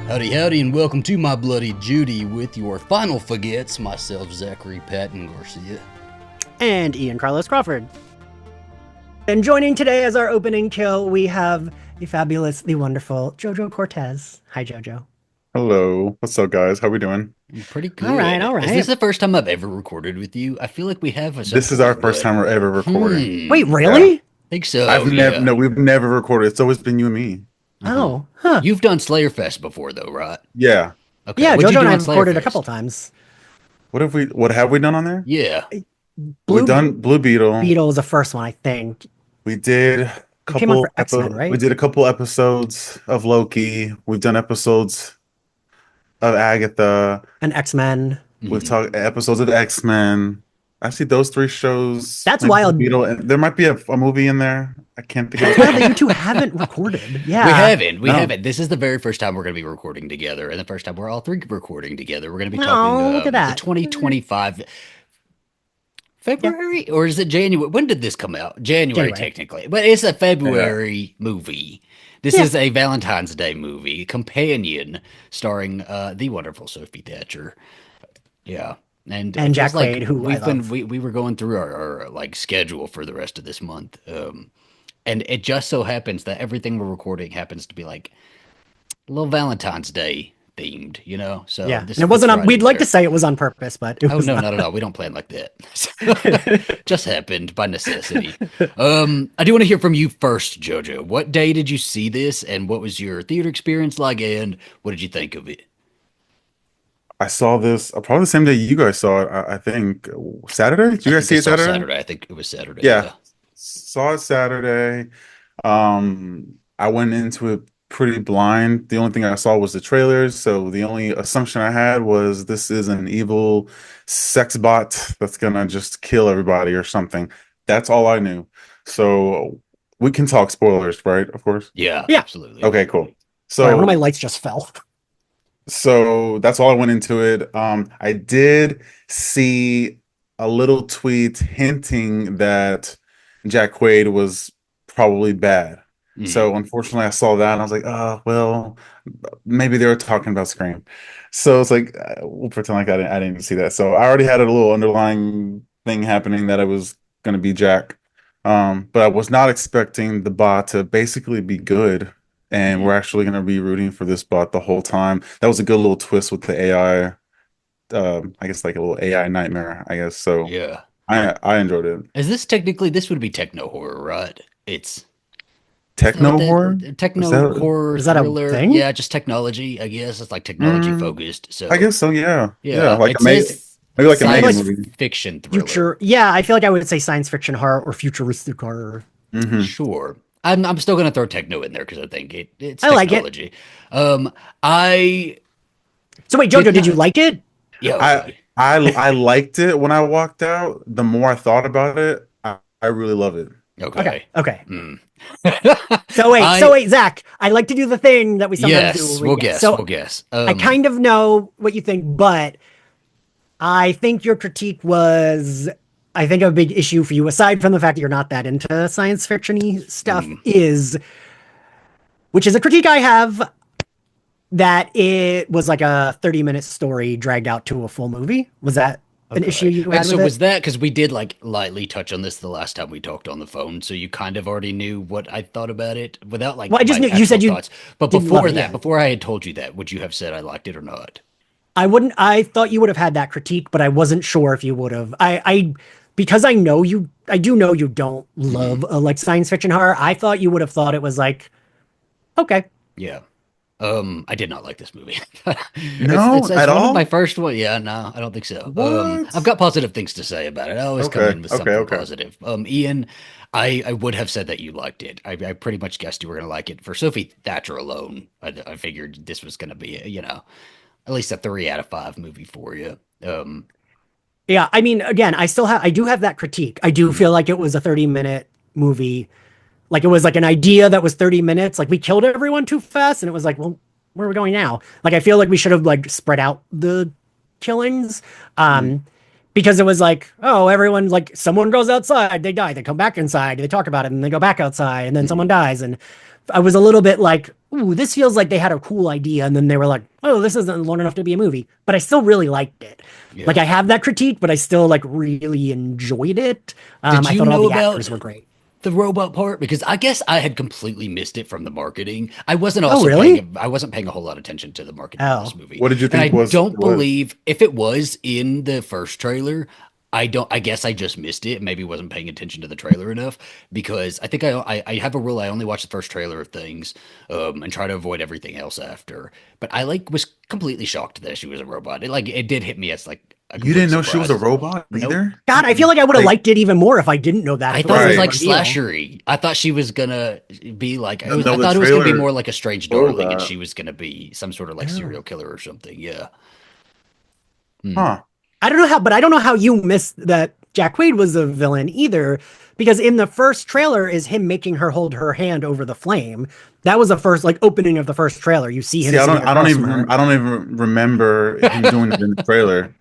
Howdy, howdy, and welcome to My Bloody Judy with your final forgets, myself, Zachary Patton Garcia. And Ian Carlos Crawford. And joining today as our opening kill, we have the fabulous, the wonderful JoJo Cortes. Hi, JoJo. Hello. What's up, guys? How we doing? Pretty good. All right. Is this the first time I've ever recorded with you? I feel like we have. This is our first time we're ever recording. Wait, really? I think so. We've never recorded. It's always been you and me. Oh, huh. You've done Slayer Fest before, though, right? Yeah. Okay. Yeah, What'd you JoJo do and I on have Slayer recorded a Fest? couple times. What have we done on there? Yeah. We've done Blue Beetle. Beetle was the first one, I think. We did a came on couple for X-Men, right? We did a couple episodes of Loki. We've done episodes of Agatha. And X-Men. We've talked episodes of X-Men. Actually, those three shows. That's maybe wild. Blue Beetle, and there might be a movie in there. I can't think of That's wild that you two haven't recorded. Yeah. We haven't. This is the very first time we're going to be recording together, and the first time we're all three recording together. We're going to be talking look at that. the 2025 February, or is it January? When did this come out? January. Technically, but it's a February movie. This is a Valentine's Day movie, Companion, starring the wonderful Sophie Thatcher. Yeah. And Jack Quaid, who we were going through our like schedule for the rest of this month, and it just so happens that everything we're recording happens to be like a little Valentine's Day themed, you know. So yeah, and it wasn't. Right we'd like to say it was on purpose, but it was not at all. We don't plan like that. Just happened by necessity. I do want to hear from you first, JoJo. What day did you see this, and what was your theater experience like, and what did you think of it? I saw this probably the same day you guys saw it. I think Saturday. Did you guys see it Saturday? Saturday. I think it was Saturday. Yeah. Saw it Saturday. I went into it pretty blind. The only thing I saw was the trailers, so the only assumption I had was this is an evil sex bot that's gonna just kill everybody or something. That's all I knew. So we can talk spoilers, right? Of course. Yeah. Absolutely. Okay. Cool. So one of my lights just fell. So that's all I went into it. I did see a little tweet hinting that Jack Quaid was probably bad. Mm-hmm. So unfortunately, I saw that and I was like, oh, well, maybe they were talking about Scream. So it's like, we'll pretend like I didn't see that. So I already had a little underlying thing happening that it was going to be Jack. But I was not expecting the bot to basically be good. And we're actually going to be rooting for this bot the whole time. That was a good little twist with the AI. I guess like a little AI nightmare, I guess. So yeah, I enjoyed it. Is this technically, this would be techno horror, right? It's techno horror? Techno horror. Is that thriller. A thing? Yeah, just technology, I guess. It's like technology focused. So I guess so, yeah. Yeah, like maybe like a Megan movie. Fiction thriller. I feel like I would say science fiction horror or futuristic horror. Mm-hmm. Sure. I'm still gonna throw techno in there because I think it's I technology. Like it. So wait, JoJo, did you like it? Yeah, I liked it when I walked out. The more I thought about it, I really love it. Okay. Mm. So wait, Zach. I like to do the thing that we sometimes do. We'll guess. I kind of know what you think, but I think your critique was. I think a big issue for you, aside from the fact that you're not that into science fiction-y stuff, which is a critique I have, that it was like a 30-minute story dragged out to a full movie. Was that an issue you had? So was that because we did like lightly touch on this the last time we talked on the phone, so you kind of already knew what I thought about it without like. Well, I just knew you said you thoughts. But before that, before I had told you that, would you have said I liked it or not? I wouldn't. I thought you would have had that critique, but I wasn't sure if you would have. Because I know you, I do know you don't love like science fiction horror. I thought you would have thought it was like, okay. Yeah. I did not like this movie. No, it's at one all? of my first one. Yeah, no, I don't think so. What? I've got positive things to say about it. I always come in with something positive. Ian, I would have said that you liked it. I pretty much guessed you were going to like it. For Sophie Thatcher alone, I figured this was going to be, at least a 3 out of 5 movie for you. Yeah, I mean, again, I do have that critique. I do feel like it was a 30-minute movie. Like it was like an idea that was 30 minutes. Like we killed everyone too fast. And it was like, well, where are we going now? Like, I feel like we should have like spread out the killings. Because it was like, oh, everyone, like someone goes outside, they die, they come back inside, they talk about it and they go back outside and then someone dies. And I was a little bit like, ooh, this feels like they had a cool idea, and then they were like, oh, this isn't long enough to be a movie. But I still really liked it. Like Yeah. I have that critique, but I still like really enjoyed it. Did I you thought all know the about actors were great. the robot part? Because I guess I had completely missed it from the marketing. Oh, really? I wasn't paying a whole lot of attention to the marketing of this Oh, movie. What did you And I think don't was? believe if it was in the first trailer, I guess I just missed it. Maybe wasn't paying attention to the trailer enough because I think I have a rule. I only watch the first trailer of things, and try to avoid everything else after. But I like was completely shocked that she was a robot. It did hit me as like a You complete didn't know she was a surprise. robot Nope. either? God, I feel like I would have Like, liked it even more if I didn't know that. I If it was thought it such was a right. like reveal. slashery. I thought she was gonna be like No, I the thought it was gonna be trailer more like a strange showed darling, and that. she was gonna be some sort of like Yeah. serial killer or something. Yeah. Hmm. Huh. I don't know how, but I don't know how you missed that Jack Quaid was a villain either, because in the first trailer is him making her hold her hand over the flame. That was the first like opening of the first trailer. You see See, him sitting across from her. I don't even remember him doing it in the trailer.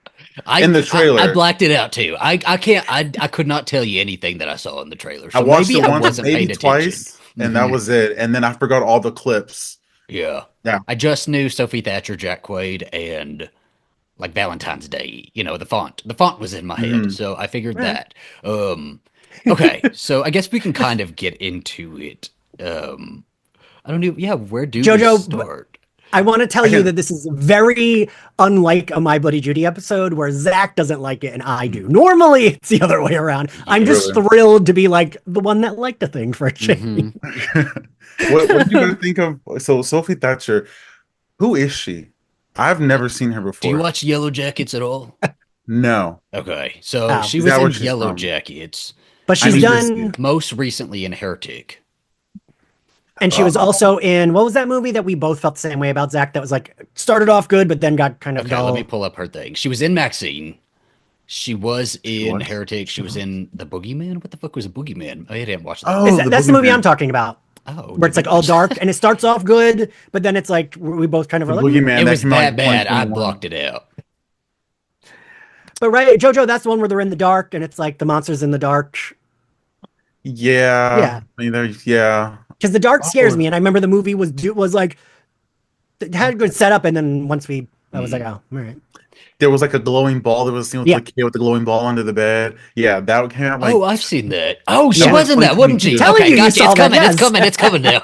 In the I trailer, blacked it out too. I can't I could not tell you anything that I saw in the trailer. I So watched it maybe I once, wasn't maybe paying attention. twice, and that Hmm. was it. And then I forgot all the clips. Yeah. Yeah. I just knew Sophie Thatcher, Jack Quaid, and like Valentine's Day. You know, the font. The font was in my head, Mhm. so I figured Eh. that. Okay, so I guess we can kind of get into it. Um, I don't know. Yeah, where do we Jojo, start? I want to tell I you can. that this is very unlike a My Bloody Judy episode where Zach doesn't like it and I do. Normally, it's the other way around. I'm Yeah. just Really. thrilled to be like the one that liked a thing for a change. Hmm. What did you guys think of? So Sophie Thatcher, who is she? I've never seen her Do you before. watch Yellow Jackets at all? No. Okay, so Oh, she Is was that in where she's Yellow from? Jackets, but I she's need to see done, it. most recently in Heretic. and she was Oh, also in what was that movie that we both felt the same way about, Zach? That was like started off good, but then got kind of Okay, let me dull. pull up her thing. She was in Maxine. She was she in was. Heretic. She was in The Boogeyman. What the fuck was a Boogeyman? I didn't watch that Is Oh, one. that the that's the movie I'm boogeyman. talking about? Oh, Where it's didn't like all watch dark that. and it starts off good, but then it's like we both kind of The are like, "Mm." boogeyman It that was came out that in bad. I 2021. blocked it out. But right, JoJo, that's the one where they're in the dark and it's like the monsters in the dark. Yeah. Yeah, I mean, there's yeah. because the dark scares Oh, me, and I remember the movie was like it had a good setup, and then once I was like, Mm. oh, all right, there was like a glowing ball. There was a scene with yeah, the kid with the glowing ball under the bed. Yeah, that came out Oh, like I've seen that. Oh, she that was yeah. like was in that, wasn't I'm she? 2022. telling Okay, you, you gotcha. saw It's that, coming. It's yes. coming. It's coming now.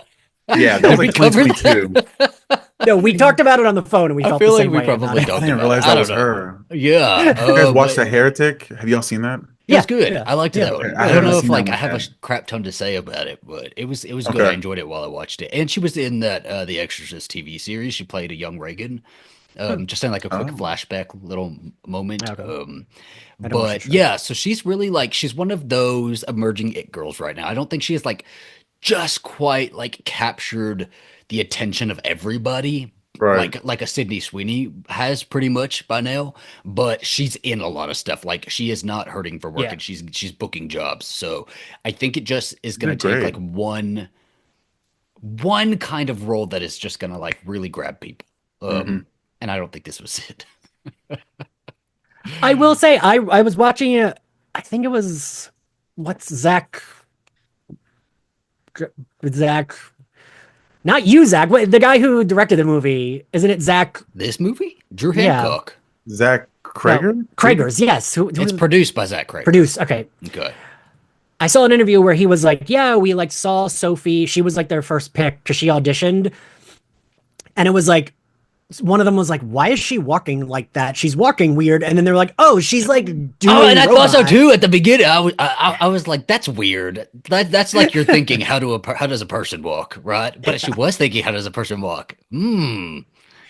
Yeah, that was Have we like covered 2022. that? No, we talked about it on the phone, and we I felt the feel like same we way about probably it. I talked didn't about it. realize I that don't was know. her. Yeah. You guys watched The Heretic? Have y'all seen that? It was Yeah, good. yeah, I liked yeah. that Okay, one. I I don't haven't know if seen that like I one have a yet. crap ton to say about it, but it was good. I Okay. enjoyed it while I watched it. And she was in that The Exorcist TV series. She played a young Reagan. Hmm. Just in like a quick Oh, flashback little moment. Okay, I don't watch the But show. yeah, so she's really like she's one of those emerging it girls right now. I don't think she has like just quite like captured the attention of everybody right. like a Sydney Sweeney has pretty much by now, but she's in a lot of stuff. Like she is not hurting for work Yeah, and she's booking jobs. So I think it just is Yeah, gonna take great. like one kind of role that is just gonna like really grab people. Hmm. And I don't think this was it. I will say I was watching it. I think it was what's Zach, not you, Zach. The guy who directed the movie, isn't it Zach? This movie? Drew Yeah, Hancock. Zach no, Krager? Kragers. Yes, It's who produced by Zach Crager. produced? Okay, Okay. I saw an interview where he was like, "Yeah, we like saw Sophie. She was like their first pick because she auditioned, and it was like." One of them was like, "Why is she walking like that? She's walking weird." And then they were like, "Oh, she's like Oh, and doing I thought so robot." too at the beginning. I was like, that's weird. That's like you're thinking how does a person walk, right? But she was thinking how does a person walk? Hmm.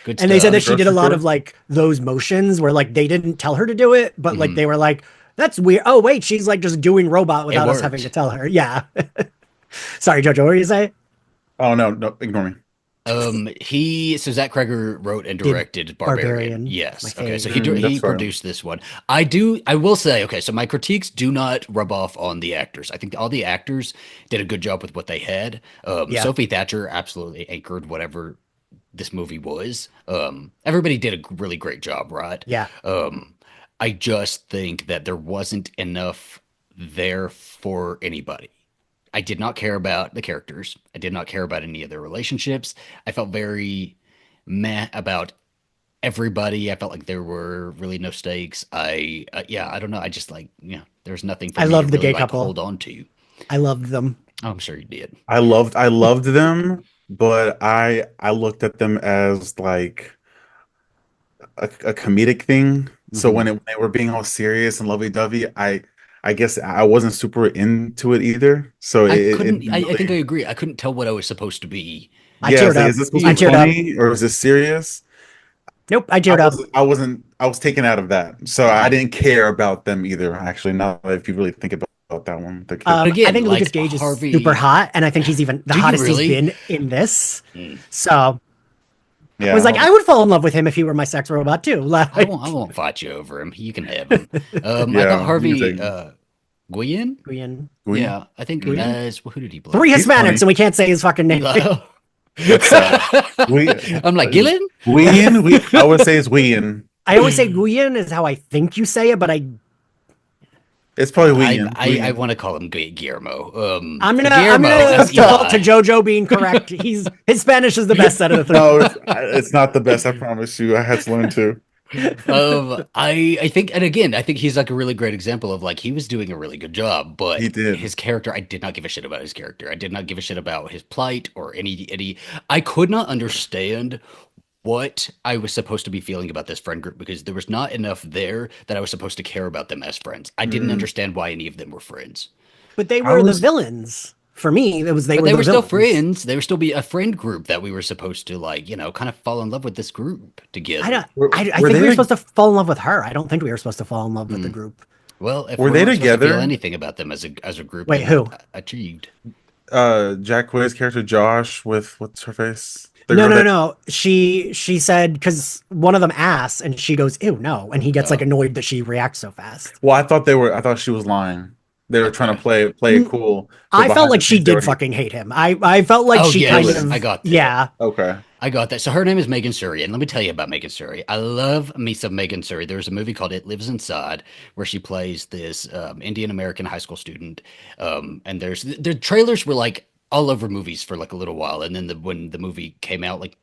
Good And they said In the that stuff. she did a grocery lot store? of like those motions where like they didn't tell her to do it, but like Mhm. they were like, "That's weird." Oh wait, she's like just doing robot It without us having to worked. tell her. Yeah. Sorry, Jojo. What were you say? Oh no, no, ignore me. So Zach Kreger wrote and Did directed Barbarian. Barbarian my Yes. Okay. So fave? he That's right. produced this one. I will say, okay, so my critiques do not rub off on the actors. I think all the actors did a good job with what they had. Yeah. Sophie Thatcher absolutely anchored whatever this movie was. Everybody did a really great job, right? Yeah. I just think that there wasn't enough there for anybody. I did not care about the characters. I did not care about any of their relationships. I felt very meh about everybody. I felt like there were really no stakes. Yeah, I don't know. I just like, there's nothing for I me to loved the really gay like couple. hold on to. I loved them. Oh, I'm sure you did. I loved them, but I looked at them as like a comedic thing. So Hmm. when they were being all serious and lovey-dovey, I guess I wasn't super into it either. So it didn't I think I really, agree. I couldn't tell what I was supposed to be I yeah, teared it's like, up. is this supposed I to be teared up. funny or is this serious? Nope, I teared up. I was taken out of that. So I Mhm. didn't care about them either, actually. Now if you really think about that one, But I again, think Lucas like Gage is super Harvey, hot, and I think he's even the do you hottest he's really? been in this. Mm. So I yeah, was like, I would fall in love with him if he were my sex robot too. I Like, won't fight you over him. You can have him. I thought yeah, you can Harvey take him. Guillen. Guian. Gwyn. Yeah, I think Guian? as who did he play? Three He's Hispanics, funny. and we can't say his fucking name. Eli. That's sad. We I'm like Gillen. we I would say it's Wien. I always say Guian is how I think you say it, but It's probably Wien. I Wien. want to call him Guillermo. I'm Guillermo gonna as default to Eli. JoJo being correct. His Spanish is the best out of the three. No, it's not the best. I promise you. I had to learn to. I think, and again, I think he's like a really great example of like he was doing a really good job, He but did. his character, I did not give a shit about his character. I did not give a shit about his plight or any. I could not understand what I was supposed to be feeling about this friend group because there was not enough there that I was supposed to care about them as friends. I didn't Mm, understand why any of them were friends. But they I were the was villains. For me, it was they But were they the were still villains. friends. They were still be a friend group that we were supposed to like, kind of fall in love with this group I together. don't. I were think they we were supposed to fall in love with her. I don't think we were supposed to fall in love with the Hmm. group. Well, if were we they weren't supposed to feel together? anything about them as a group, Wait, then who? that achieved. Jack Quaid's character Josh with what's her face? The No, girl no, that no. She said because one of them asked, and she goes, "Ew, no," and he gets like Oh, annoyed that she reacts so fast. well, I thought she was lying. They were trying to okay. play it Mm, cool, but I felt behind like the she scenes they did were fucking hate him. I felt like Oh she kind really yes, I of got that. yeah. okay. I got that. So her name is Megan Surrey, and let me tell you about Megan Surrey. I love me some Megan Surrey. There's a movie called It Lives Inside where she plays this Indian American high school student. And the trailers were like all over movies for like a little while, and then when the movie came out, like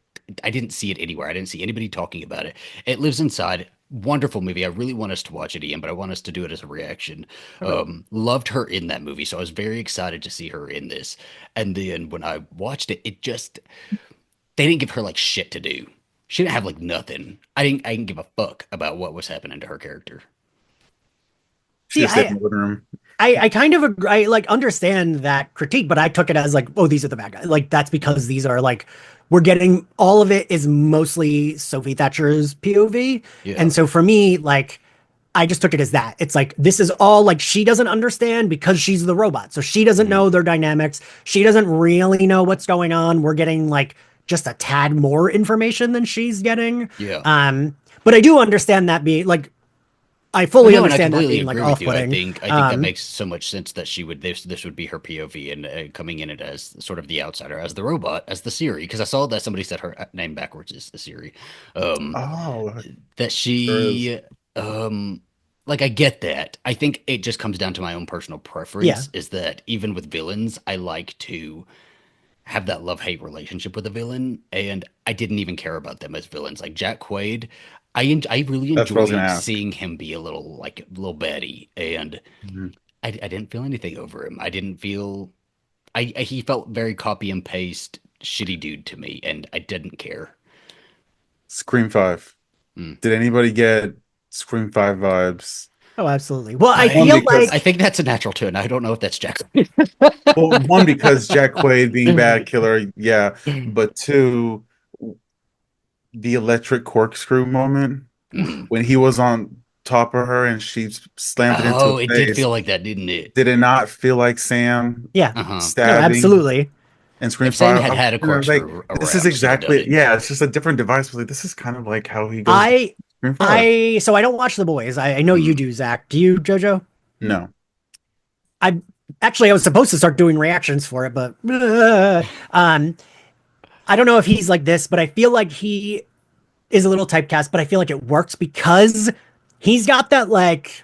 I didn't see it anywhere. I didn't see anybody talking about it. It Lives Inside. Wonderful movie. I really want us to watch it, Ian, but I want us to do it as a reaction. Okay. Loved her in that movie, so I was very excited to see her in this. And then when I watched it, it just they didn't give her like shit to do. She didn't have like nothing. I didn't give a fuck about what was happening to her character. She See, just stayed in the living room. I kind of agree, I like understand that critique, but I took it as like, oh, these are the bad guys. Like that's because these are like we're getting all of it is mostly Sophie Thatcher's POV, Yeah. and so for me, like I just took it as that. It's like this is all like she doesn't understand because she's the robot. So she doesn't Mhm. know their dynamics. She doesn't really know what's going on. We're getting like just a tad more information than she's getting. Yeah. But I do understand that being like I Oh fully no, and I understand that completely being like agree with you. off-putting. I think that makes so much sense that she would this would be her POV and coming in it as sort of the outsider, as the robot, as the Siri. Because I saw that somebody said her name backwards is the Siri. Um, Oh, that there is. she like I get that. I think it just comes down to my own personal Yeah. preference. Is that even with villains, I like to have that love-hate relationship with a villain, and I didn't even care about them as villains. Like Jack Quaid, I really That's what I was gonna enjoyed ask. seeing him be a little batty, and Mhm. I didn't feel anything over him. I didn't feel he felt very copy and paste shitty dude to me, and I didn't care. Scream 5. Mm. Did anybody get Scream 5 vibes? Oh, absolutely. Well, I One, feel because I like think that's a natural tone. I don't know if that's Jack. one, because Jack Quaid being bad killer, yeah. But two, the electric corkscrew moment Mhm. when he was on top of her and she slammed it into Oh, his it did face. feel like that, didn't it? Did it not feel like Sam yeah. Uh-huh. No, stabbing absolutely. and Scream If Sam 5? had had a I was like, corkscrew this is around, she would have done exactly, it. yeah, it's just a different device. I was like, this is kind of like how he goes to I Scream 5. I so I don't watch The Boys. I know you Mm. do, Zach. Do you, Jojo? No. I I was supposed to start doing reactions for it, but I don't know if he's like this, but I feel like he is a little typecast, but I feel like it works because he's got that like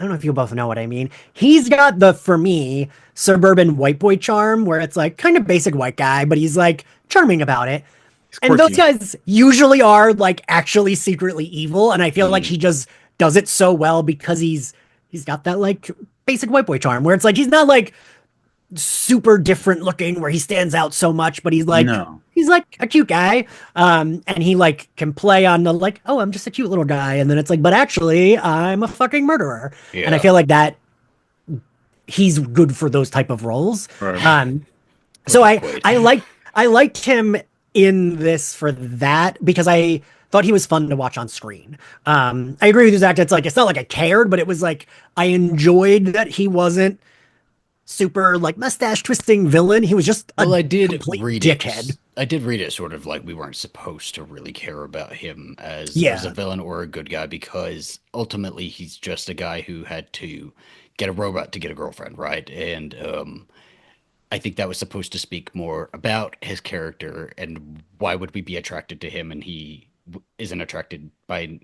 I don't know if you both know what I mean. He's got the, for me, suburban white boy charm where it's like kind of basic white guy, but he's like charming about it. He's And those quirky. guys usually are like actually secretly evil. And I feel like Mm, he just does it so well because he's got that like basic white boy charm where it's like he's not like super different looking where he stands out so much, but No. he's like a cute guy. And he like can play on the like, oh, I'm just a cute little guy. And then it's like, but actually I'm a fucking murderer. And I yeah. feel like that he's good for those type of roles. Right. Um, Love so that Quaid. I liked him in this for that because I thought he was fun to watch on screen. I agree with his act. It's like it's not like I cared, but it was like I enjoyed that he wasn't super like mustache twisting villain. He was just a Well, I did complete read dickhead. it. I did read it sort of like we weren't supposed to really care about him as a Yeah. villain or a good guy because ultimately he's just a guy who had to get a robot to get a girlfriend, right? And I think that was supposed to speak more about his character and why would we be attracted to him and he isn't attracted by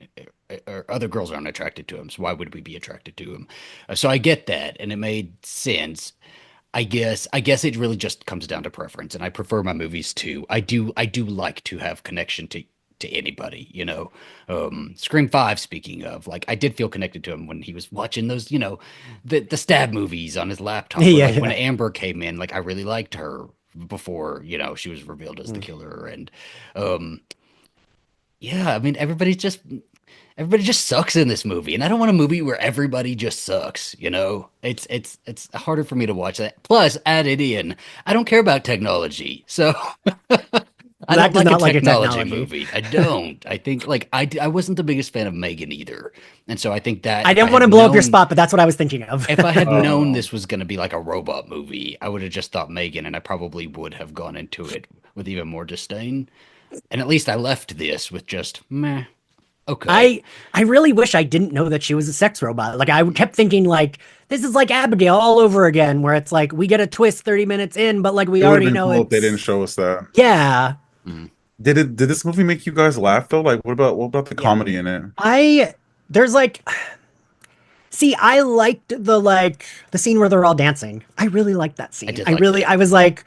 or other girls aren't attracted to him. So why would we be attracted to him? So I get that and it made sense. I guess it really just comes down to preference, and I prefer my movies too. I do like to have connection to anybody, you know. Scream 5, speaking of, like I did feel connected to him when he was watching those, you know, the stab movies on his laptop, or Yeah, like when yeah. Amber came in, like I really liked her before, you know, she was revealed as the Mm. killer. And um yeah, I mean everybody just sucks in this movie, and I don't want a movie where everybody just sucks, you know? It's harder for me to watch that. Plus, added in, I don't care about technology. So I Zach don't does like a not like a technology technology. movie. I don't. I think like I wasn't the biggest fan of Megan either. And so I think that I if I didn't want had to blow up your known spot, but that's what I was thinking of. if I had known Oh, this was going to be like a robot movie, I would have just thought Megan, and I probably would have gone into it with even more disdain. And at least I left this with just meh, okay. I really wish I didn't know that she was a sex robot. Like I kept thinking like this is like Abigail all over again, where it's like we get a twist 30 minutes in, but like we it would have already been know cool if they didn't it's show us that. yeah. Mm. Did this movie make you guys laugh though? Like what about the Yeah. comedy in it? I there's like see, I liked the like the scene where they're all dancing. I really liked that I scene. did like that. I was like,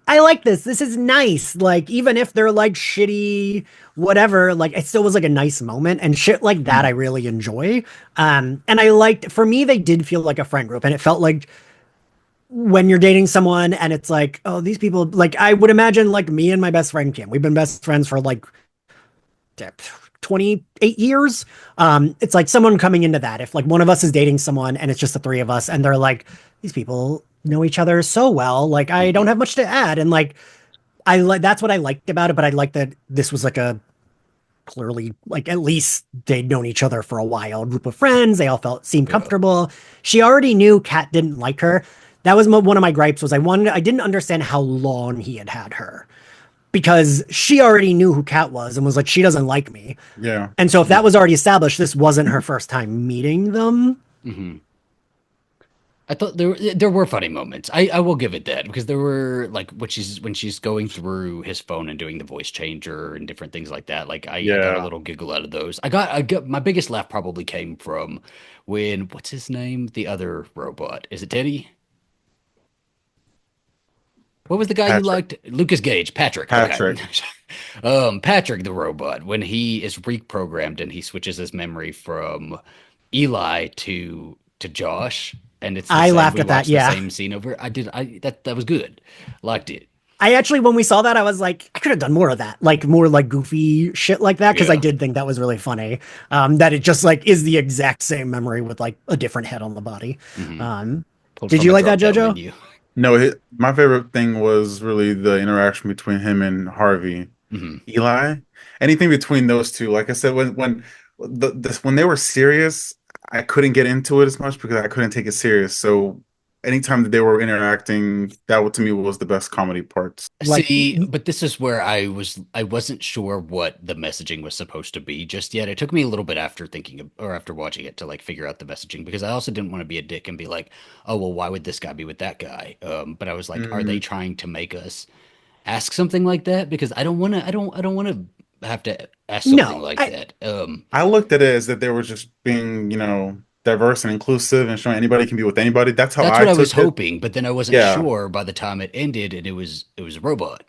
I like this. This is nice. Like, even if they're like shitty, whatever, like it still was like a nice moment and shit like that I really enjoy. And I liked for me, they did feel like a friend group, and it felt like when you're dating someone and it's like, oh, these people like I would imagine like me and my best friend Kim. We've been best friends for like 28 years. It's like someone coming into that. If like one of us is dating someone and it's just the three of us and they're like, these people know each other so well, like I don't Hmm. have much to add. And like I like that's what I liked about it, but I like that this was like a clearly like at least they'd known each other for a while, a group of friends, they all felt seemed Yeah. comfortable. She already knew Kat didn't like her. That was one of my gripes was I didn't understand how long he had had her because she already knew who Kat was and was like she doesn't like me. Yeah. And so if that Hmm. was already established, this wasn't her first time meeting them. Hmm. I thought there were funny moments. I will give it that because there were like when she's going through his phone and doing the voice changer and different things like that. Like I got a Yeah. little giggle out of those. I got my biggest laugh probably came from when what's his name? The other robot. Is it Teddy? What was the guy you Patrick. liked? Lucas Gage, Patrick. Okay. Patrick. Patrick the robot, when he is reprogrammed and he switches his memory from Eli to Josh, and it's the I same. laughed We at that. watched the Yeah. same scene over. I that was good. Liked it. I actually, when we saw that, I was like, I could have done more of that, like more like goofy shit like that, because I Yeah. did think that was really funny. That it just like is the exact same memory with like a different head on the body. Hmm. Um, Pulled did from you a like that, drop down JoJo? menu. No, my favorite thing was really the interaction between him and Harvey. Hmm. Eli, anything between those two. Like I said, when they were serious, I couldn't get into it as much because I couldn't take it serious. So anytime that they were interacting, to me was the best comedy parts. Like, See, but this is where I wasn't sure what the messaging was supposed to be just yet. It took me a little bit after or after watching it to like figure out the messaging because I also didn't want to be a dick and be like, oh well, why would this guy be with that guy? But I was like, are they Mm, trying to make us ask something like that? Because I don't want to have to ask something no, like that. I looked at it as that they were just being, diverse and inclusive and showing anybody can be with anybody. That's how That's I what I was took it. hoping, but then I wasn't Yeah. sure by the time it ended, and it was a robot.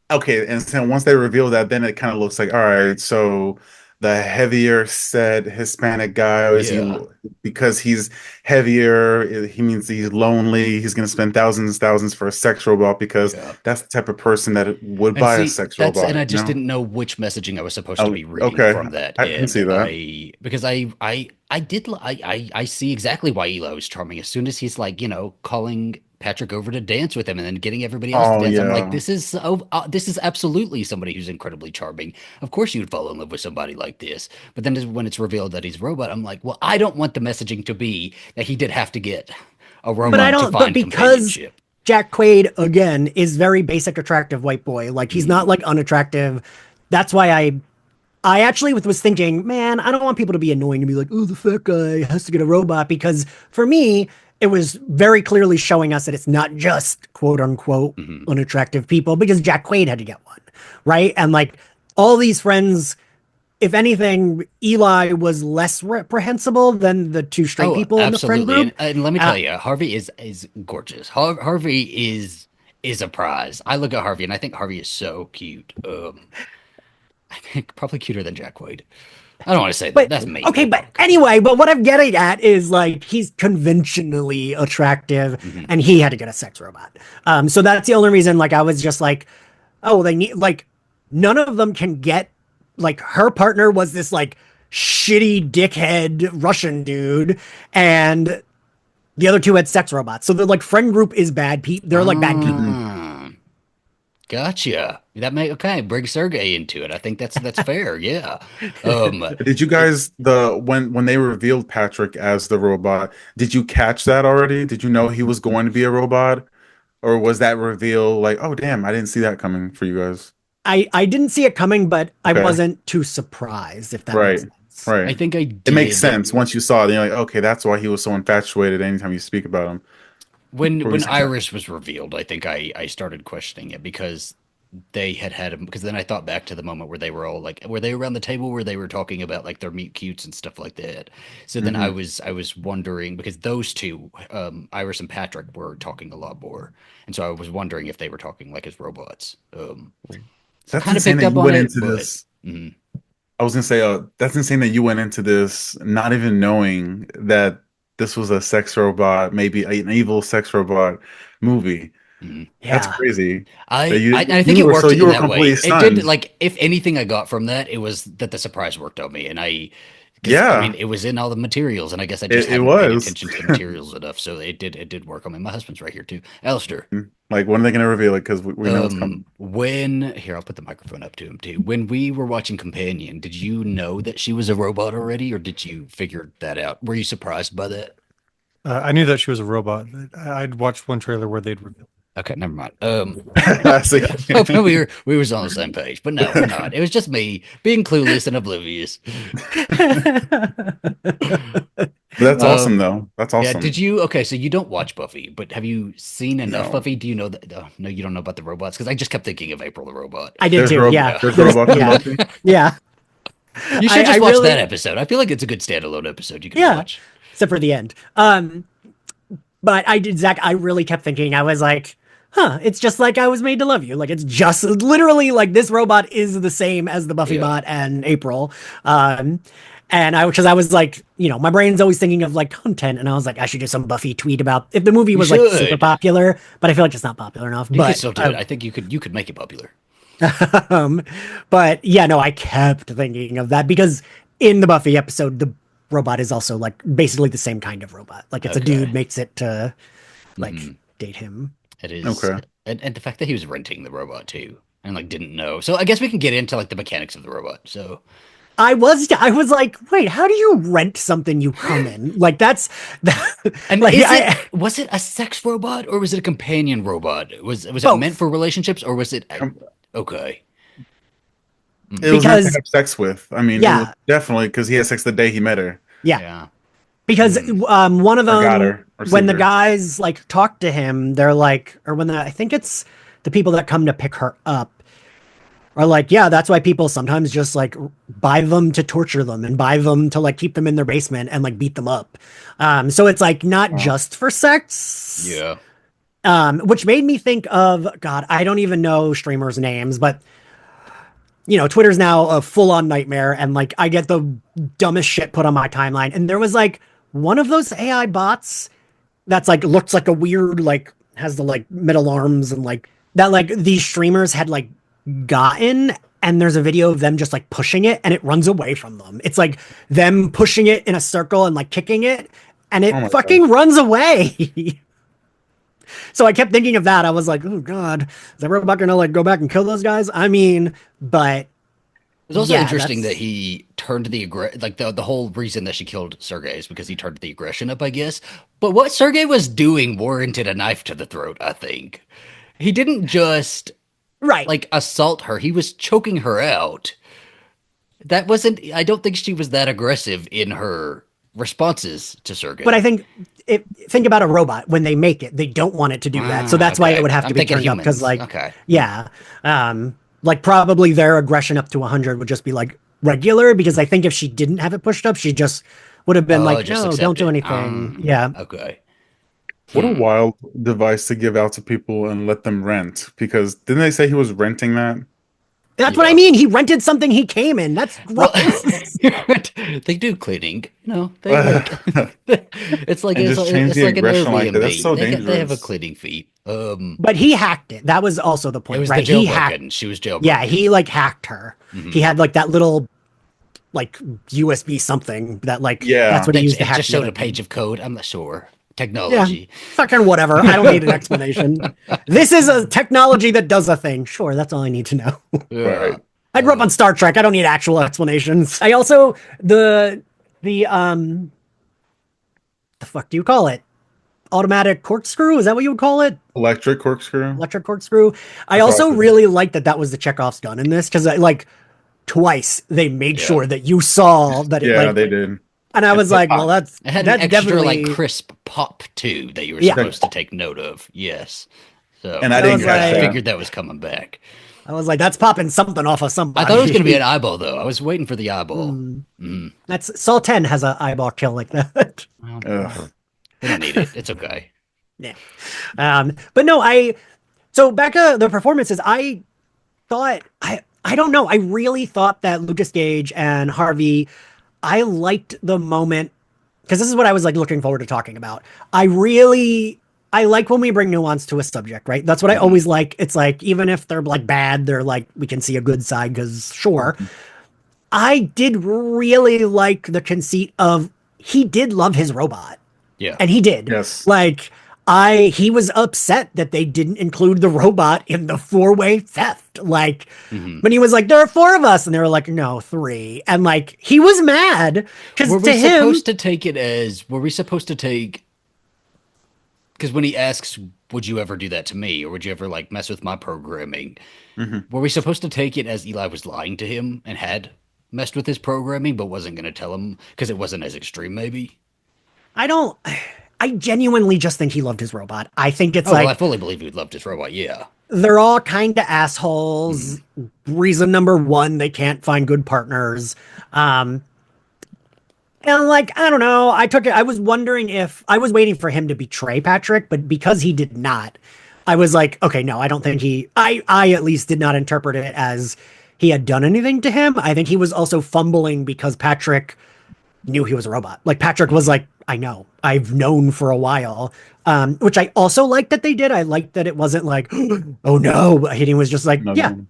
Okay, and so once they reveal that, then it kind of looks like, all right, so the heavier set Hispanic guy is he Yeah, because he's heavier, he means he's lonely, he's gonna spend thousands and thousands for a sex robot because yeah. that's the type of person that would And buy a see, sex and robot, I you just know? didn't know which messaging I was supposed to Oh, be reading okay. from that. I can And see that. because I did, I see exactly why Eli was charming. As soon as he's like, calling Patrick over to dance with him and then getting everybody else to Oh dance, I'm like, yeah. this is absolutely somebody who's incredibly charming. Of course you'd fall in love with somebody like this. But then when it's revealed that he's a robot, I'm like, well, I don't want the messaging to be that he did have to get a But I robot to don't, but find because companionship. Jack Quaid, again, is very basic, attractive white boy, like he's not Mm, like unattractive. That's why I actually was thinking, man, I don't want people to be annoying to be like, oh, the fat guy has to get a robot. Because for me, it was very clearly showing us that it's not just quote unquote mhm. unattractive people because Jack Quaid had to get one. Right. And like all these friends, if anything, Eli was less reprehensible than the two straight Oh, people in the friend absolutely. group. And let me Uh, tell you, Harvey is gorgeous. Harvey is a prize. I look at Harvey and I think Harvey is so cute. I think probably cuter than Jack Quaid. I don't want to say that. But That's mean. okay, That's but probably anyway, but what I'm getting at is like he's conventionally attractive hmm and he had to get a sex robot. So that's the only reason like I was just like, oh, they need like none of them can get like her partner was this like shitty dickhead Russian dude and the other two had sex robots. So the like friend group is bad people. They're like bad people. Mhm. Ah, gotcha. That may okay. Bring Sergey into it. I think that's fair. Yeah. Um, Did you guys when they revealed Patrick as the robot, did you catch that already? Did you know he was going to be a robot? Or was that reveal like, oh damn, I didn't see that coming for you guys? I didn't see it coming, but I Okay. wasn't too surprised if that makes Right. sense. I Right. think I It makes did sense once you saw it. Then you're like, okay, that's why he was so infatuated anytime you speak about him. Or when was Iris was revealed. I think I started questioning it because they had him because then I thought back to the moment where they were all like were they around the table where they were talking about like their meet cutes and stuff like that. So then hmm I was wondering because those two Iris and Patrick were talking a lot more, and so I was wondering if they were talking like as robots. So That's kind of insane picked that up you on went it, into but this. mhm. I was gonna say, that's insane that you went into this not even knowing that this was a sex robot, maybe an evil sex robot movie. Mhm. That's Yeah. crazy. That I think it worked you in were that way. completely It did stunned. like if anything I got from that, it was that the surprise worked on me, and because I mean Yeah, it was in all the materials, and I guess I just it hadn't paid was. attention to the materials enough, so it did work on me. My husband's right here too, Alistair. Like, when are they gonna reveal it? Because we know it's coming. When here I'll put the microphone up to him too. When we were watching Companion, did you know that she was a robot already, or did you figure that out? Were you surprised by that? I knew that she was a robot. I'd watched one trailer where they'd revealed. Okay, never mind. I see. Hoping we were on the same page, but no, we're not. It was just me being clueless and oblivious. That's awesome, Um, though. That's yeah. Did awesome. you? Okay, so you don't watch Buffy, but have you seen enough No, Buffy? Do you know that? No, you don't know about the robots because I just kept thinking of April the robot. I did too. Yeah. there's There's robots in yeah. Buffy. Yeah. You should I just watch that really episode. I feel like it's a good standalone episode you could yeah. watch. Except for the end. But I did Zach, I really kept thinking, I was like, huh, it's just like I was made to love you. Like it's just literally like this robot is the same as the Buffy Yeah. bot and April. And because I was like, my brain's always thinking of like content, and I was like, I should do some Buffy tweet about if the movie You was like super should. popular, but I feel like it's not popular enough. You could But still do it. I think you could make it popular. um, but yeah, no, I kept thinking of that because in the Buffy episode, the robot is also like basically the same kind of robot. Like it's a dude Okay. makes it to like Mhm. date him. It is, Okay. and the fact that he was renting the robot too, and like didn't know. So I guess we can get into like the mechanics of the robot. So I was like, wait, how do you rent something you come in? Like that's and like was it a sex robot or was it a companion robot? Was it meant both for relationships or was it Com- okay? It Mhm. was meant to because have sex with. I mean, it was yeah, definitely because he had sex the day he met her yeah. Yeah. Because Mm. one of or got them her or when received the her. guys like talk to him, they're like, or when I think it's the people that come to pick her up, Or like, yeah, that's why people sometimes just like buy them to torture them and buy them to like keep them in their basement and like beat them up. So it's like not Wow. just for sex. Yeah. Which made me think of God, I don't even know streamers' names, but Twitter's now a full-on nightmare, and like I get the dumbest shit put on my timeline. And there was like one of those AI bots that's like looks like a weird, like has the like metal arms and like that like these streamers had like gotten, and there's a video of them just like pushing it and it runs away from them. It's like them pushing it in a circle and like kicking it, and Oh it my fucking runs away. So I kept thinking of that. I was like, oh God, is that robot gonna like go back and kill those guys? I mean, but It's also yeah, interesting that that's he turned like the whole reason that she killed Sergei is because he turned the aggression up, I guess. But what Sergei was doing warranted a knife to the throat, I think. He didn't just right. like assault her, he was choking her out. That wasn't, I don't think she was that aggressive in her responses to But I Sergei. think think about a robot when they make it, they don't want it to do that. So Ah, that's why it okay. would have I'm to be thinking turned up because humans. like, Okay. yeah, like probably their aggression up to 100 would just be like regular because I think if she didn't have it pushed up, she just would have been Oh, like, just no, don't accept do it. anything. Yeah. Okay. What a Hmm. wild device to give out to people and let them rent. Because didn't they say he was renting that? That's what I Yeah. mean. He rented something he came in. That's Well, gross. they do cleaning. They like it's like And just change it's the like an aggression like that. That's Airbnb. so They have a dangerous. cleaning fee. But he hacked it. That was also the It point, was the right? He hacked. jailbroken. She was Yeah, jailbroken. he like hacked her. Hmm. He had like that little like USB something that like that's Yeah. what he used to It hack just the showed other a page thing. of code. I'm not sure. Yeah, Technology. fucking whatever. I don't need an explanation. This is a technology that does a thing. Sure, that's all I need to know. Yeah. Right. I grew up on Star Trek. I don't need actual explanations. I also the fuck do you call it? Automatic corkscrew? Is that what you would call it? Electric corkscrew. Electric corkscrew. I That's also awesome. really like that was the Chekhov's gun in this because like twice they made Yeah. sure that you saw that it Yeah, like, they did. and I And was it like, well, popped. It had an that's extra like definitely crisp pop too that you were yeah. That- supposed to take note of. Yes. So And I I didn't was catch I like, that. figured that was coming back. that's popping something off of I thought it was going to be an somebody. eyeball though. I was waiting for the eyeball. Mm. Mm. That's Saw 10 has an eyeball kill like that. Well, Ugh. we don't need it. It's okay. Yeah. But no, so back to the performances, I don't know. I really thought that Lucas Gage and Harvey, I liked the moment because this is what I was like looking forward to talking about. I like when we bring nuance to a subject, right? That's what I Mhm. always like. It's like even if they're like bad, they're like we can see a good side because sure. I did really like the conceit of he did love his robot. Yeah. And he did. Yes. Like he was upset that they didn't include the robot in the four-way theft. Like Hmm. when he was like, there are four of us, and they were like, no, three. And like he was mad because Were to we him, supposed to take it as? Were we supposed to take? Because when he asks, "Would you ever do that to me, or would you ever like mess with my programming?" Mhm. Were we supposed to take it as Eli was lying to him and had messed with his programming, but wasn't going to tell him because it wasn't as extreme, maybe? I don't. I genuinely just think he loved his robot. I think it's Oh, well, I like fully believe he loved his robot. Yeah. they're all kind of assholes. Mhm. Reason number one, they can't find good partners. Um, And like, I don't know. I was wondering if I was waiting for him to betray Patrick, but because he did not, I was like, okay, no, I don't think I at least did not interpret it as he had done anything to him. I think he was also fumbling because Patrick knew he was a robot. Like Patrick was like, I know, I've known for a while. Which I also liked that they did. I liked that it wasn't like, oh no, but he was just like, No, yeah, no.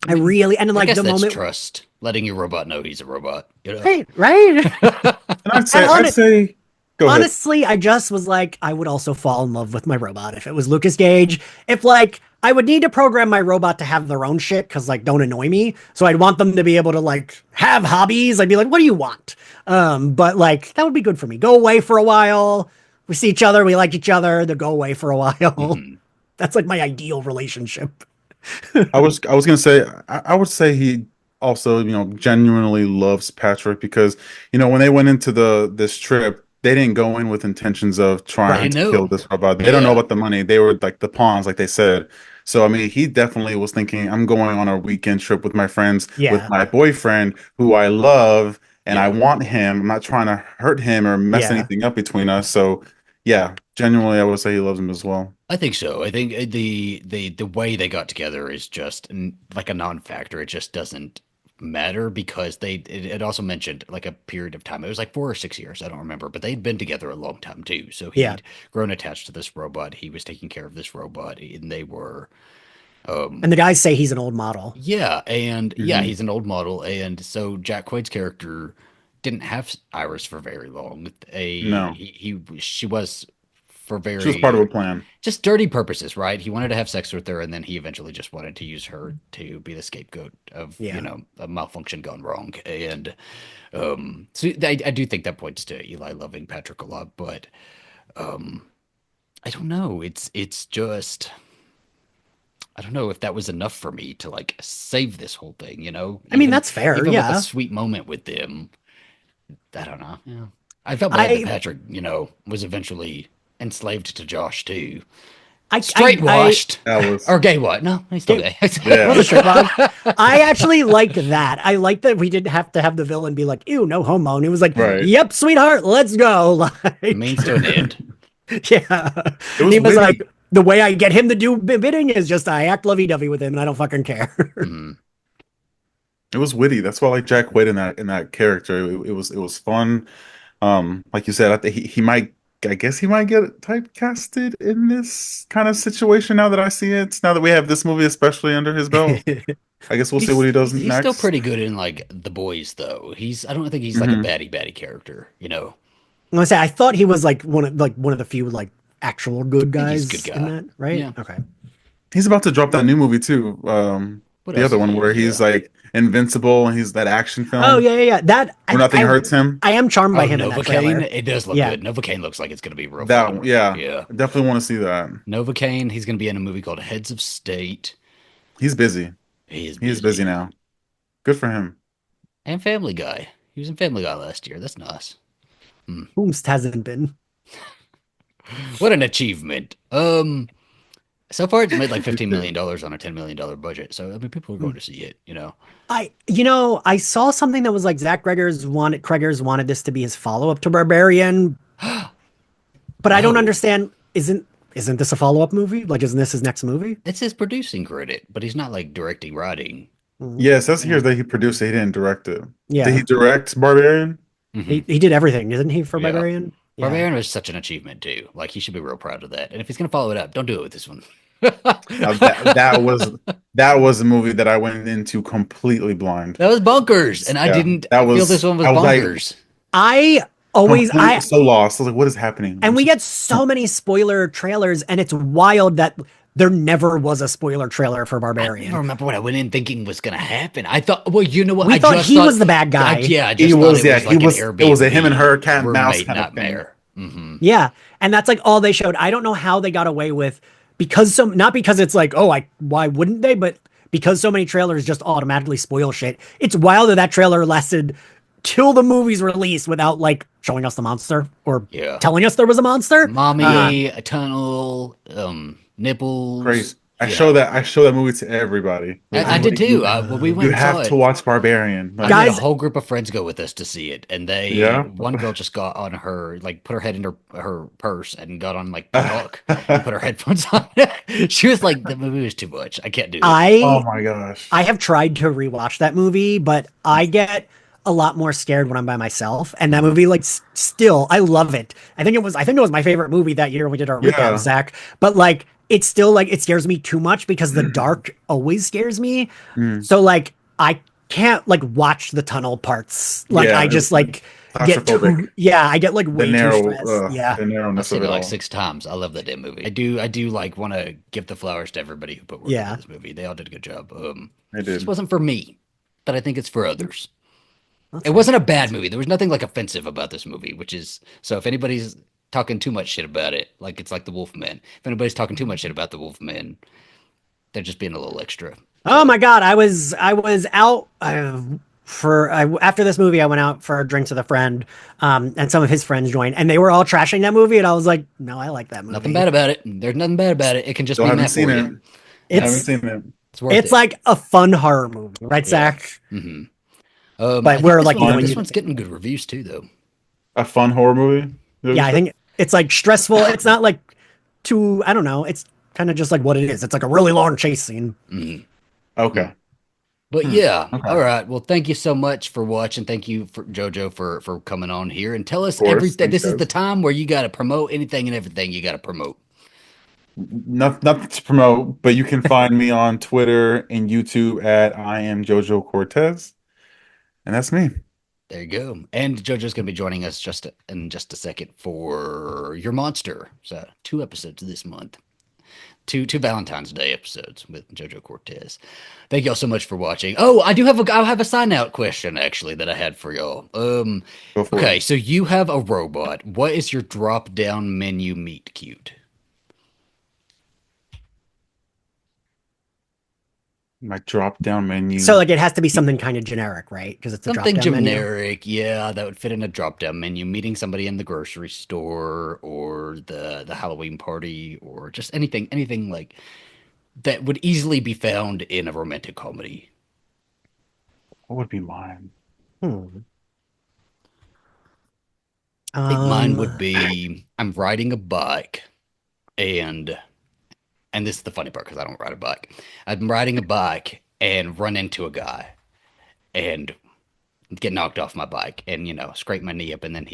I really, and then I like guess the that's moment, trust, letting your robot know he's a robot. You know. right, right. And I'd say, And I'd say, go ahead. Honestly, I just was like, I would also fall in love with my robot if it was Lucas Gage. If like I would need to program my robot to have their own shit because like don't annoy me. So I'd want them to be able to like have hobbies. I'd be like, what do you want? But like that would be good for me. Go away for a while. We see each other, we like each other, then go away for a while. Mhm. That's like my ideal relationship. I was gonna say I would say he also genuinely loves Patrick because when they went into this trip they didn't go in with intentions of Right. trying I to kill know. this robot. They don't know Yeah. about the money. They were like the pawns, like they said. So I mean, he definitely was thinking, I'm going on a weekend trip with my friends, with Yeah. my boyfriend, who I love, and I Yeah. want him. I'm not trying to hurt him or mess Yeah. anything up between us. So yeah, genuinely, I would say he loves him as well. I think so. I think the way they got together is just like a non-factor. It just doesn't matter because it also mentioned like a period of time. It was like 4 or 6 years. I don't remember, but they'd been together a long time too. So Yeah. he'd grown attached to this robot. He was taking care of this robot, and they were And the guys say he's an old model. yeah, and yeah, Hmm. he's an old model, and so Jack Quaid's character didn't have Iris for very long. No, She was for she was part of a very plan. just dirty purposes, right? He wanted to have sex with her, and then he eventually just wanted to use her to be the scapegoat of, Yeah. a malfunction gone wrong. And so I do think that points to Eli loving Patrick a lot, but I don't know. It's just I don't know if that was enough for me to like save this whole thing, I mean, even that's fair. even with a Yeah. sweet moment with them. I don't know. Yeah. I felt bad that I, Patrick, was eventually enslaved to Josh too. Straight I washed. That was Or gay what? No, he's still it gay. was yeah. a straight log. I actually like that. I like that we didn't have to have the villain be like, ew, no homo. And he was like, Right. yep, sweetheart, let's go. Like, Means to an end. yeah. It And was he was like, witty. the way I get him to do bidding is just I act lovey-dovey with him and I don't fucking care. Mhm. It was witty. That's why I like Jack Quaid in that character. It was fun. Like you said, I think he might. I guess he might get typecasted in this kind of situation now that I see it. Now that we have this movie, especially under his belt, I guess we'll see what he does He's still next. pretty good in like The Boys though. I don't think he's like a Hmm. baddie character. I'm gonna say I thought he was like one of the few like actual good I think he's a good guys in guy. that, right? Yeah. Okay. He's about to drop that new movie too. What The else other is one he where in? he's Yeah. like invincible and he's that action Oh film yeah, yeah, yeah. That where nothing hurts him. I am charmed by Oh, him in that Novocaine. trailer. It does look Yeah. good. Novocaine looks like it's gonna be real That fun. yeah, Yeah. I definitely want to see that. Novocaine. He's gonna be in a movie called Heads of State. He's busy. He is He is busy busy. now. Good for him. And Family Guy. He was in Family Guy last year. That's nice. Hmm. Whomst hasn't been. What an achievement. So far it's made like $15 million on a $10 million budget. So I mean people are going to see it. I saw something that was like Zach Cregger's wanted this to be his follow-up to Barbarian, but I don't No. understand. Isn't this a follow-up movie? Like, isn't this his next movie? It's his producing credit, but he's not like directing, writing. Mm, Yes, that's Yeah. here that he produced it. He didn't direct it. Did he yeah, direct Barbarian? Hmm. he did everything, didn't he, for Yeah. Barbarian? Yeah. Barbarian was such an achievement too. Like he should be real proud of that. And if he's gonna follow it up, don't do it with this one. That was a movie that I went into completely blind. That was bonkers, and I Yeah, didn't that feel was. this one was I was like bonkers. I always completely I so lost. I was like, "What is happening?" and we get so many spoiler trailers, and it's wild that there never was a spoiler trailer for I don't Barbarian. remember what I went in thinking was gonna happen. I thought, well, you know what? We I thought just he was the bad guy. yeah, I He just thought was. it Yeah, was he like was. an It was a him and Airbnb her cat and mouse roommate kind of thing. nightmare. Hmm. Yeah, and that's like all they showed. I don't know how they got away with not because it's like, oh, why wouldn't they, but because so many trailers just automatically spoil shit. It's wild that trailer lasted till the movie's release without like showing us the monster or Yeah. telling us there was a monster. Mommy, a tunnel, nipples. Crazy. I Yeah. show that. I show that movie to everybody. Like, I did like, too. When we went You and saw have it, to watch Barbarian. Like, I made a Guys- whole group of friends go with us to see it, and Yeah? one girl just got on her, like, put her head in her purse and got on like talk and put her headphones on. She was like, "The movie was too much. I can't do this." oh I my gosh. I have tried to rewatch that movie, but I get a lot more scared when I'm by myself. And that movie, like, still, I love it. I think it was my favorite movie that year when we did our Yeah. recap, Zach. But like, it's still like it scares me too much because the dark always scares me. Mm. So like, I can't like watch the tunnel parts. Like, Yeah, I just like get claustrophobic. I get like The way too narrow, stressed. Yeah. the I've narrowness seen of it it like all. 6 times. I love that damn movie. I do like want to give the flowers to everybody who put work Yeah. into this movie. They all did a good job. I It just did. wasn't for me, but I think it's for others. That's It fine. wasn't a bad movie. There was nothing like offensive about this movie, which is so if anybody's talking too much shit about it, like it's like the Wolfman. If anybody's talking too much shit about the Wolfman, they're just being a little extra. Oh my God. I was out after this movie, I went out for drinks with a friend, and some of his friends joined, and they were all trashing that movie, and I was like, "No, I like that Nothing movie. bad about it. There's nothing bad about it. It can just Still be haven't math seen for it. you. Haven't It's seen it. It's worth it's it. like a fun horror movie, right, Yeah. Zach? Hmm. I But think we're like the one this you one's think. getting good reviews too, though. A fun horror movie? Is that what you Yeah, I said? think it's like stressful. It's not like too. I don't know. It's kind of just like what it is. It's like a really long chase scene. Hmm. Okay. But yeah, all Okay. right. Well, thank you so much for watching. Thank you for JoJo for coming on here and tell Of us course. everything. Thanks, This is the guys. time where you got to promote anything and everything you got to promote. Nothing to promote, but you can find me on Twitter and YouTube at I am JoJo Cortez, and that's me. There you go. And JoJo's going to be joining us just in just a second for Your Monster. So 2 episodes this month. Two Valentine's Day episodes with JoJo Cortez. Thank y'all so much for watching. Oh, I have a sign out question actually that I had for y'all. Go for Okay, it. so you have a robot. What is your drop down menu meet cute? My drop down So menu. like it has to be something kind of generic, right? Because it's a drop Something down menu. generic, yeah, that would fit in a drop down menu. Meeting somebody in the grocery store or the Halloween party or just anything like that would easily be found in a romantic comedy. What would be mine? Hmm. I think mine would Um, be I'm riding a bike and this is the funny part because I don't ride a bike. I'm riding a bike and run into a guy and get knocked off my bike and scrape my knee up and then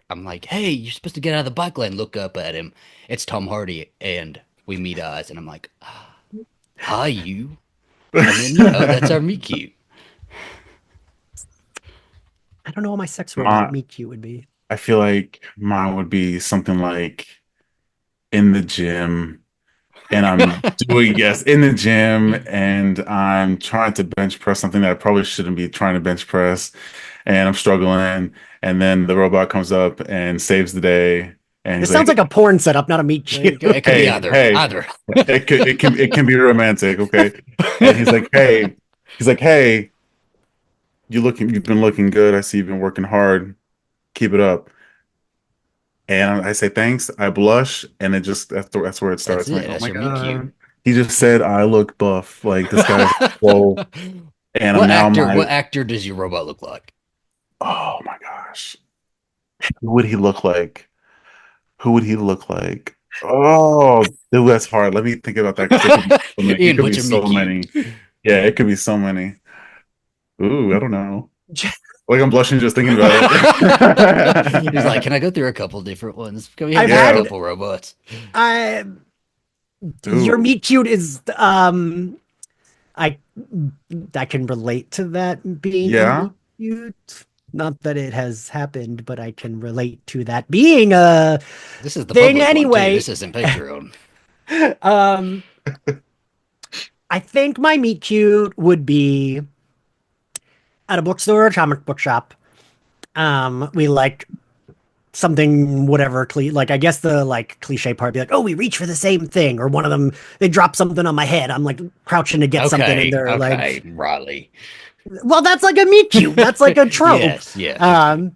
I'm like, hey, you're supposed to get out of the bike lane. Look up at him. It's Tom Hardy and we meet eyes and I'm like, hi you. And then that's our meet cute. I don't know what my sex robot My, meet cute would be. I feel like mine would be something like in the gym, and I'm doing, yes, in the gym, and I'm trying to bench press something that I probably shouldn't be trying to bench press, and I'm struggling, and then the robot comes up and saves the day, and This he's sounds like, like a porn setup, not a meet There you cute. go. It could be "Hey, either. hey, Either. it can be romantic, okay?" And he's like, "Hey, you've been looking good. I see you've been working hard. Keep it up." And I say thanks. I blush, and it just that's where it That's starts. I'm it. like, oh That's my your meet cute. God, he just said I look buff. Like this guy's swole, and I'm now What my actor does your robot look like? oh my gosh, who would he look like? Who would he look like? Oh, dude, that's hard. Let me think about that because it could be so many. It Ian, could what's be your meet so cute? many. Yeah, it could be so many. Ooh, I don't know. Like I'm blushing just thinking about He's like, it. can I go through a couple different ones? Can we have I've just a Yeah. had couple robots? I your Ooh. meet cute is I I can relate to that being a Yeah. meet cute. Not that it has happened, but I can relate to that being a This is the thing public one too. anyway. This isn't Patreon. Um, I think my meet cute would be at a bookstore or comic book shop. We like something whatever like I guess the like cliche part be like, oh, we reach for the same thing, or one of them they drop something on my head. I'm like crouching to get something, and Okay, they're okay, like, Riley. well, that's like a meet cute. That's like a trope. Yes, yes. Um,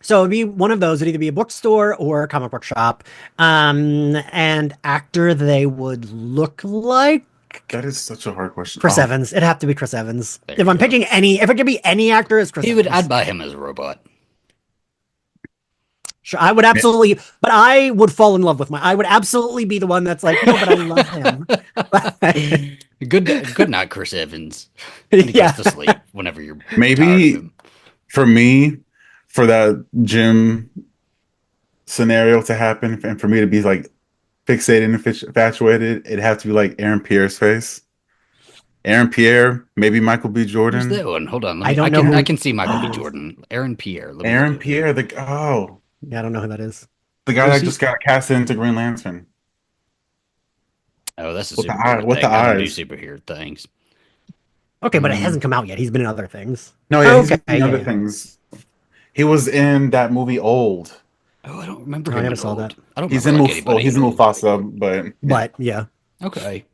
so it'd be one of those. It'd either be a bookstore or a comic book shop. And actor they would look like That is such a hard question. Chris Evans. It'd have to be Chris Evans. There If you I'm go. picking any, if it could be any actor, it's Chris I'd Evans. buy him as a robot. Sure, I would absolutely, but I would fall in love with I would absolutely be the one that's like, no, but I love him. Good night, Chris Evans. And he goes Yeah. to sleep whenever you're tired of Maybe him. for me, for that gym scenario to happen, and for me to be like fixated and infatuated, it'd have to be like Aaron Pierre's face. Aaron Pierre, maybe Michael B. Who's that Jordan. one? Hold on. Let I me. don't know I who can see Michael B. that is. Jordan. Aaron Pierre. Let me look Aaron at him. Pierre, Yeah, I don't know who that is. the guy Who's that he? just got casted into Green Lantern Oh, that's a with the eye, superhero with the thing. I don't do eyes. superhero things. Okay, but it Mm. hasn't come out yet. He's been in other things. No, yeah, Oh, he's okay, been in yeah, other yeah. things. He was in that movie Old. Oh, I don't remember Oh, I him never in saw that. old. I don't He's remember in like well, anybody he's in in old. Mufasa, but yeah. But yeah, Okay.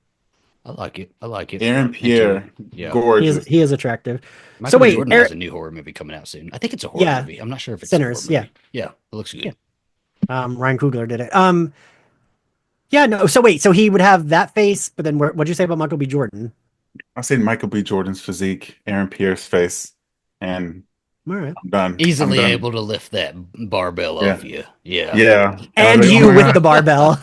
I like it. I like it. Aaron Pierre, Yeah. gorgeous. He is attractive. So Michael B. wait, Jordan has a new horror movie coming out soon. I think it's a horror yeah, movie. I'm not sure if it's a horror Sinners. Yeah, movie. Yeah, it looks yeah. good. Ryan Coogler did it. Yeah, no. So wait, so he would have that face, but then what'd you say about Michael B. Jordan? I say Michael B. Jordan's physique, Aaron Pierre's face, and All right. I'm done. I'm Easily done. able to lift that barbell Yeah. off you. Yeah. Yeah. And I And was like, you oh my with God. the barbell.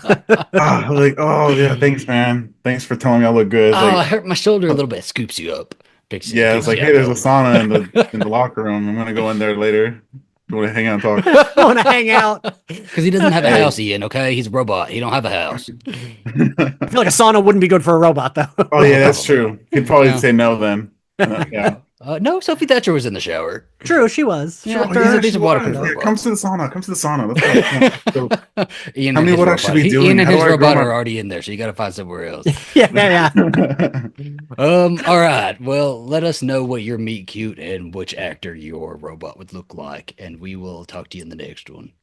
Ah, like, oh yeah, thanks, man. Thanks for telling me I look good. It's Oh, I like, hurt my shoulder a little bit. Scoops you up. yeah, it's Picks like, you hey, up there's a over. sauna in the locker room. I'm gonna go in there later. You want to hang out and talk? Want to hang out? Because he doesn't have a Hey. house, Ian, okay? He's a robot. He don't have a house. I feel like a sauna wouldn't be good for a robot, though. Oh yeah, that's true. He'd probably Yeah. say no then. Yeah. No, Sophie Thatcher was in the shower. True, she was. She Yeah, looked he's a her- decent she waterproof was. Yeah, robot. come to the sauna. Come to the sauna. Let's go. So, Ian Tell and me his what I robot. should be doing. Ian and How do his I grow robot my- are already in there, so you got to find somewhere else. yeah, yeah. All right. Well, let us know what your meet cute and which actor your robot would look like, and we will talk to you in the next one.